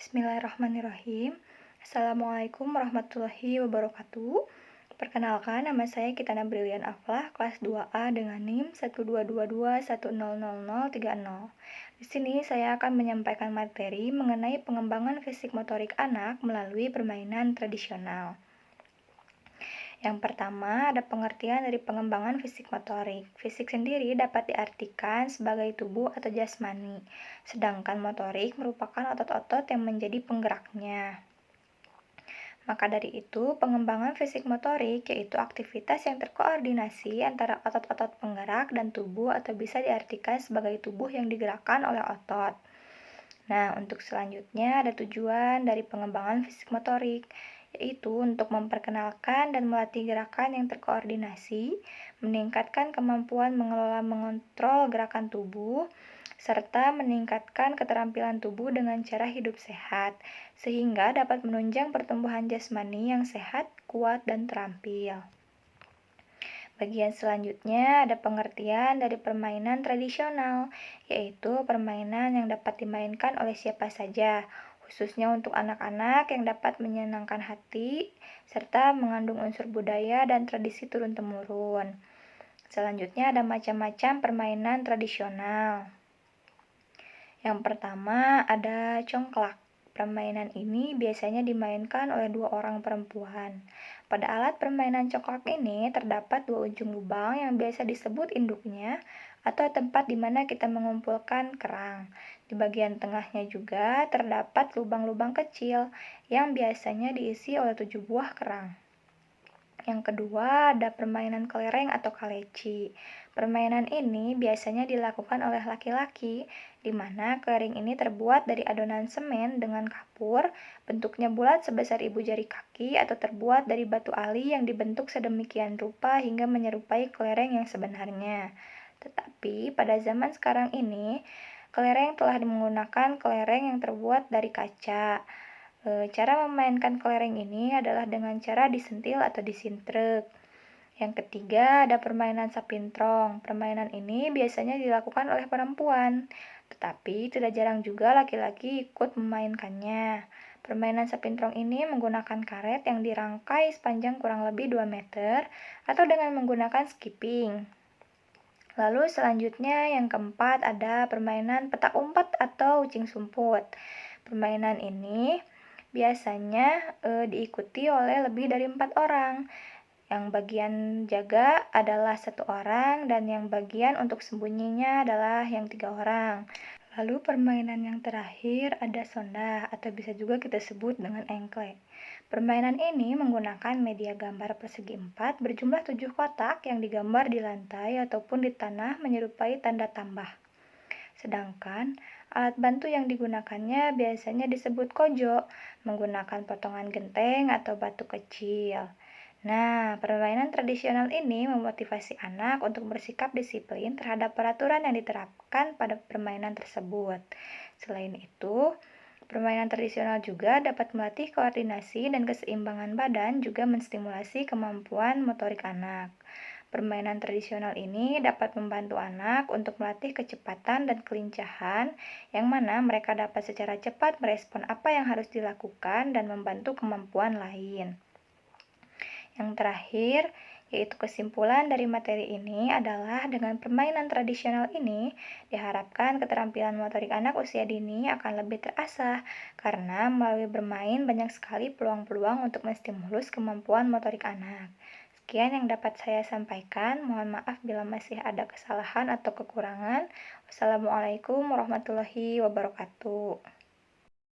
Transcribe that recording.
Bismillahirrahmanirrahim. Assalamualaikum warahmatullahi wabarakatuh. Perkenalkan, nama saya Kitana Brilian Aflah, kelas 2A dengan NIM 12221000030. Di sini saya akan menyampaikan materi mengenai pengembangan fisik motorik anak melalui permainan tradisional. Yang pertama, ada pengertian dari pengembangan fisik motorik. Fisik sendiri dapat diartikan sebagai tubuh atau jasmani, sedangkan motorik merupakan otot-otot yang menjadi penggeraknya. Maka dari itu, pengembangan fisik motorik yaitu aktivitas yang terkoordinasi antara otot-otot penggerak dan tubuh atau bisa diartikan sebagai tubuh yang digerakkan oleh otot. Nah, untuk selanjutnya ada tujuan dari pengembangan fisik motorik, yaitu untuk memperkenalkan dan melatih gerakan yang terkoordinasi, meningkatkan kemampuan mengontrol gerakan tubuh, serta meningkatkan keterampilan tubuh dengan cara hidup sehat, sehingga dapat menunjang pertumbuhan jasmani yang sehat, kuat, dan terampil. Bagian selanjutnya ada pengertian dari permainan tradisional, yaitu permainan yang dapat dimainkan oleh siapa saja, khususnya untuk anak-anak yang dapat menyenangkan hati, serta mengandung unsur budaya dan tradisi turun-temurun. Selanjutnya ada macam-macam permainan tradisional. Yang pertama ada congklak. Permainan ini biasanya dimainkan oleh dua orang perempuan. Pada alat permainan congklak ini terdapat dua ujung lubang yang biasa disebut induknya atau tempat di mana kita mengumpulkan kerang. Di bagian tengahnya juga terdapat lubang-lubang kecil yang biasanya diisi oleh 7 buah kerang. Yang kedua, ada permainan kelereng atau kaleci. Permainan ini biasanya dilakukan oleh laki-laki, di mana kelereng ini terbuat dari adonan semen dengan kapur, bentuknya bulat sebesar ibu jari kaki atau terbuat dari batu ali yang dibentuk sedemikian rupa hingga menyerupai kelereng yang sebenarnya. Tetapi pada zaman sekarang ini, kelereng telah menggunakan kelereng yang terbuat dari kaca. Cara memainkan kelereng ini adalah dengan cara disentil atau disintrek. Yang ketiga, ada permainan sapintrong. Permainan ini biasanya dilakukan oleh perempuan, tetapi tidak jarang juga laki-laki ikut memainkannya. Permainan sapintrong ini menggunakan karet yang dirangkai sepanjang kurang lebih 2 meter atau dengan menggunakan skipping. Lalu selanjutnya yang keempat ada permainan petak umpet atau ucing sumput. Permainan ini biasanya diikuti oleh lebih dari 4 orang. Yang bagian jaga adalah 1 orang dan yang bagian untuk sembunyinya adalah yang 3 orang. Lalu permainan yang terakhir ada sonda atau bisa juga kita sebut dengan engklek. Permainan ini menggunakan media gambar persegi 4 berjumlah 7 kotak yang digambar di lantai ataupun di tanah menyerupai tanda tambah. Sedangkan alat bantu yang digunakannya biasanya disebut kojo, menggunakan potongan genteng atau batu kecil. Nah, permainan tradisional ini memotivasi anak untuk bersikap disiplin terhadap peraturan yang diterapkan pada permainan tersebut. Selain itu, permainan tradisional juga dapat melatih koordinasi dan keseimbangan badan, juga menstimulasi kemampuan motorik anak. Permainan tradisional ini dapat membantu anak untuk melatih kecepatan dan kelincahan, yang mana mereka dapat secara cepat merespon apa yang harus dilakukan dan membantu kemampuan lain. Yang terakhir, yaitu kesimpulan dari materi ini adalah dengan permainan tradisional ini, diharapkan keterampilan motorik anak usia dini akan lebih terasah, karena melalui bermain banyak sekali peluang-peluang untuk menstimulus kemampuan motorik anak. Sekian yang dapat saya sampaikan, mohon maaf bila masih ada kesalahan atau kekurangan. Wassalamualaikum warahmatullahi wabarakatuh.